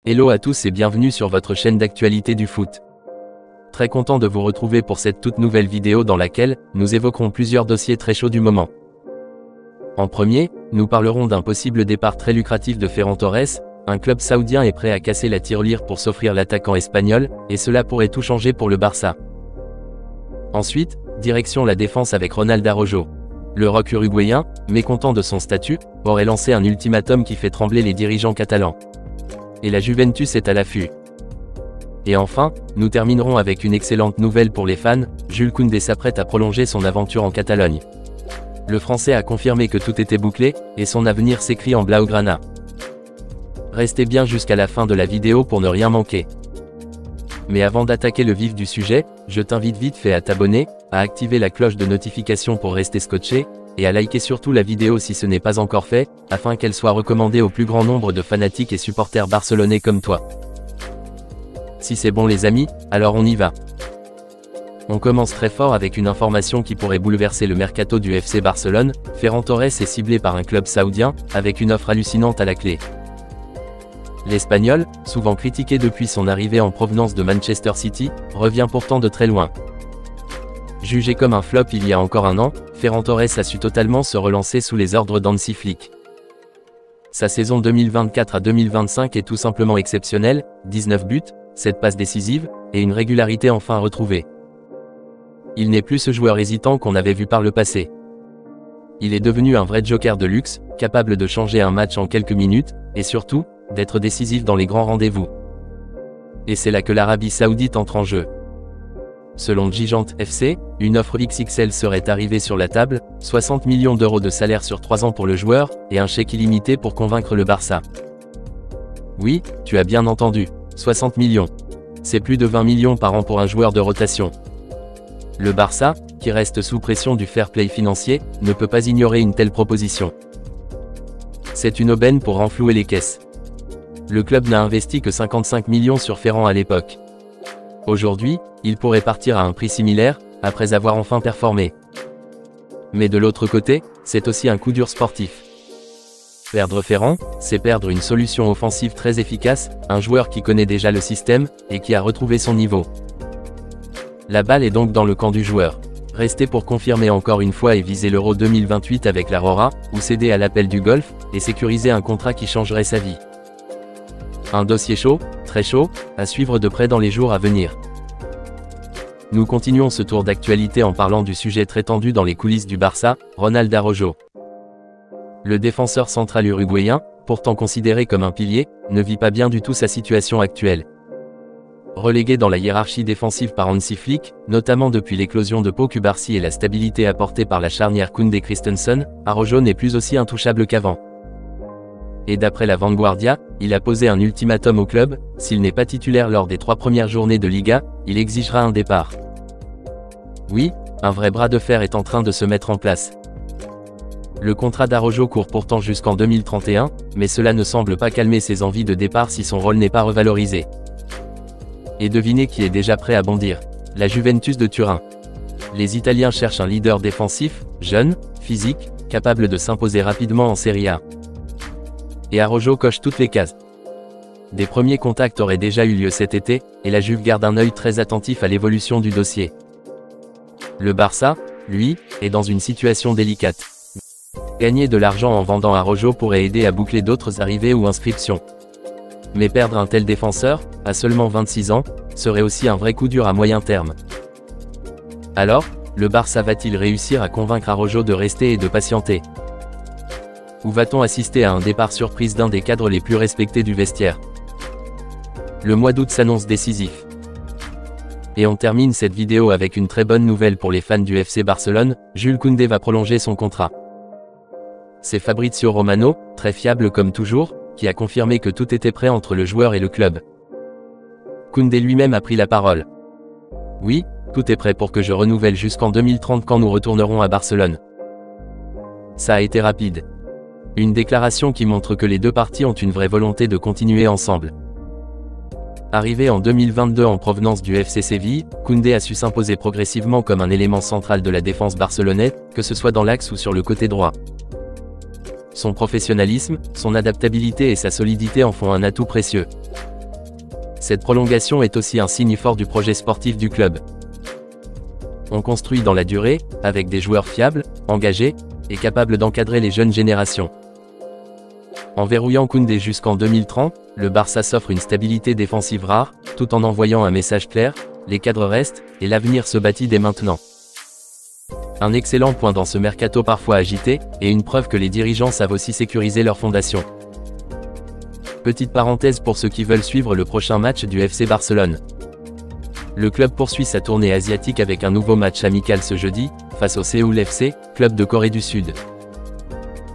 Hello à tous et bienvenue sur votre chaîne d'actualité du foot. Très content de vous retrouver pour cette toute nouvelle vidéo dans laquelle nous évoquerons plusieurs dossiers très chauds du moment. En premier, nous parlerons d'un possible départ très lucratif de Ferran Torres. Un club saoudien est prêt à casser la tirelire pour s'offrir l'attaquant espagnol, et cela pourrait tout changer pour le Barça. Ensuite, direction la défense avec Ronald Araujo. Le rock uruguayen, mécontent de son statut, aurait lancé un ultimatum qui fait trembler les dirigeants catalans. Et la Juventus est à l'affût. Et enfin, nous terminerons avec une excellente nouvelle pour les fans, Jules Koundé s'apprête à prolonger son aventure en Catalogne. Le Français a confirmé que tout était bouclé, et son avenir s'écrit en blaugrana. Restez bien jusqu'à la fin de la vidéo pour ne rien manquer. Mais avant d'attaquer le vif du sujet, je t'invite vite fait à t'abonner, à activer la cloche de notification pour rester scotché, et à liker surtout la vidéo si ce n'est pas encore fait, afin qu'elle soit recommandée au plus grand nombre de fanatiques et supporters barcelonais comme toi. Si c'est bon les amis, alors on y va. On commence très fort avec une information qui pourrait bouleverser le mercato du FC Barcelone. Ferran Torres est ciblé par un club saoudien, avec une offre hallucinante à la clé. L'Espagnol, souvent critiqué depuis son arrivée en provenance de Manchester City, revient pourtant de très loin. Jugé comme un flop il y a encore un an, Ferran Torres a su totalement se relancer sous les ordres d'Hansi Flick. Sa saison 2024 à 2025 est tout simplement exceptionnelle, 19 buts, 7 passes décisives, et une régularité enfin retrouvée. Il n'est plus ce joueur hésitant qu'on avait vu par le passé. Il est devenu un vrai joker de luxe, capable de changer un match en quelques minutes, et surtout, d'être décisif dans les grands rendez-vous. Et c'est là que l'Arabie Saoudite entre en jeu. Selon Gigante FC, une offre XXL serait arrivée sur la table, 60 millions d'euros de salaire sur 3 ans pour le joueur, et un chèque illimité pour convaincre le Barça. Oui, tu as bien entendu, 60 millions. C'est plus de 20 millions par an pour un joueur de rotation. Le Barça, qui reste sous pression du fair play financier, ne peut pas ignorer une telle proposition. C'est une aubaine pour renflouer les caisses. Le club n'a investi que 55 millions sur Ferran à l'époque. Aujourd'hui, il pourrait partir à un prix similaire, après avoir enfin performé. Mais de l'autre côté, c'est aussi un coup dur sportif. Perdre Ferran, c'est perdre une solution offensive très efficace, un joueur qui connaît déjà le système, et qui a retrouvé son niveau. La balle est donc dans le camp du joueur. Rester pour confirmer encore une fois et viser l'Euro 2028 avec l'Aurora, ou céder à l'appel du golf, et sécuriser un contrat qui changerait sa vie. Un dossier chaud, très chaud, à suivre de près dans les jours à venir. Nous continuons ce tour d'actualité en parlant du sujet très tendu dans les coulisses du Barça, Ronald Araujo. Le défenseur central uruguayen, pourtant considéré comme un pilier, ne vit pas bien du tout sa situation actuelle. Relégué dans la hiérarchie défensive par Hansi Flick, notamment depuis l'éclosion de Pau Cubarsí et la stabilité apportée par la charnière Koundé-Christensen, Araujo n'est plus aussi intouchable qu'avant. Et d'après la Vanguardia, il a posé un ultimatum au club, s'il n'est pas titulaire lors des 3 premières journées de Liga, il exigera un départ. Oui, un vrai bras de fer est en train de se mettre en place. Le contrat d'Araujo court pourtant jusqu'en 2031, mais cela ne semble pas calmer ses envies de départ si son rôle n'est pas revalorisé. Et devinez qui est déjà prêt à bondir. La Juventus de Turin. Les Italiens cherchent un leader défensif, jeune, physique, capable de s'imposer rapidement en Serie A. Et Araujo coche toutes les cases. Des premiers contacts auraient déjà eu lieu cet été, et la Juve garde un œil très attentif à l'évolution du dossier. Le Barça, lui, est dans une situation délicate. Gagner de l'argent en vendant Araujo pourrait aider à boucler d'autres arrivées ou inscriptions. Mais perdre un tel défenseur, à seulement 26 ans, serait aussi un vrai coup dur à moyen terme. Alors, le Barça va-t-il réussir à convaincre Araujo de rester et de patienter ? Ou va-t-on assister à un départ surprise d'un des cadres les plus respectés du vestiaire? Le mois d'août s'annonce décisif. Et on termine cette vidéo avec une très bonne nouvelle pour les fans du FC Barcelone, Jules Koundé va prolonger son contrat. C'est Fabrizio Romano, très fiable comme toujours, qui a confirmé que tout était prêt entre le joueur et le club. Koundé lui-même a pris la parole. Oui, tout est prêt pour que je renouvelle jusqu'en 2030 quand nous retournerons à Barcelone. Ça a été rapide. Une déclaration qui montre que les deux parties ont une vraie volonté de continuer ensemble. Arrivé en 2022 en provenance du FC Séville, Koundé a su s'imposer progressivement comme un élément central de la défense barcelonaise, que ce soit dans l'axe ou sur le côté droit. Son professionnalisme, son adaptabilité et sa solidité en font un atout précieux. Cette prolongation est aussi un signe fort du projet sportif du club. On construit dans la durée, avec des joueurs fiables, engagés, et capables d'encadrer les jeunes générations. En verrouillant Koundé jusqu'en 2030, le Barça s'offre une stabilité défensive rare, tout en envoyant un message clair, les cadres restent, et l'avenir se bâtit dès maintenant. Un excellent point dans ce mercato parfois agité, et une preuve que les dirigeants savent aussi sécuriser leur fondation. Petite parenthèse pour ceux qui veulent suivre le prochain match du FC Barcelone. Le club poursuit sa tournée asiatique avec un nouveau match amical ce jeudi, face au Séoul FC, club de Corée du Sud.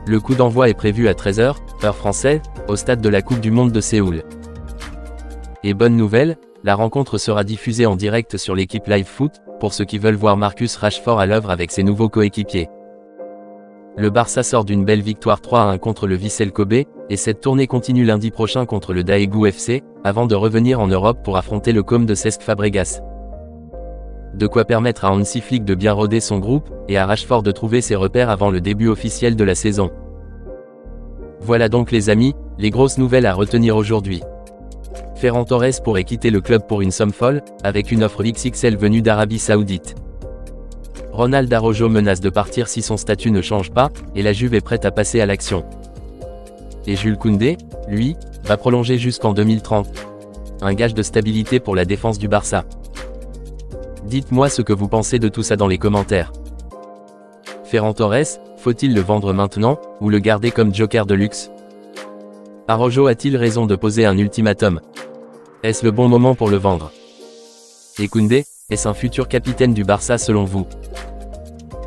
Le coup d'envoi est prévu à 13 h, heure française, au stade de la Coupe du Monde de Séoul. Et bonne nouvelle, la rencontre sera diffusée en direct sur l'équipe Live Foot, pour ceux qui veulent voir Marcus Rashford à l'œuvre avec ses nouveaux coéquipiers. Le Barça sort d'une belle victoire 3-1 contre le Vissel Kobe, et cette tournée continue lundi prochain contre le Daegu FC, avant de revenir en Europe pour affronter le COM de Cesc Fabregas. De quoi permettre à Hansi Flick de bien roder son groupe, et à Rashford de trouver ses repères avant le début officiel de la saison. Voilà donc les amis, les grosses nouvelles à retenir aujourd'hui. Ferran Torres pourrait quitter le club pour une somme folle, avec une offre XXL venue d'Arabie Saoudite. Ronald Araujo menace de partir si son statut ne change pas, et la Juve est prête à passer à l'action. Et Jules Koundé, lui, va prolonger jusqu'en 2030. Un gage de stabilité pour la défense du Barça. Dites-moi ce que vous pensez de tout ça dans les commentaires. Ferran Torres, faut-il le vendre maintenant, ou le garder comme joker de luxe? Araujo a-t-il raison de poser un ultimatum? Est-ce le bon moment pour le vendre? Et Koundé, est-ce un futur capitaine du Barça selon vous?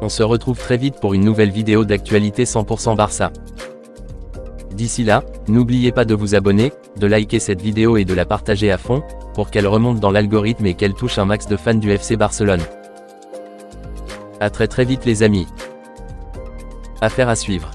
On se retrouve très vite pour une nouvelle vidéo d'actualité 100% Barça. D'ici là, n'oubliez pas de vous abonner, de liker cette vidéo et de la partager à fond, pour qu'elle remonte dans l'algorithme et qu'elle touche un max de fans du FC Barcelone. A très vite les amis. Affaire à suivre.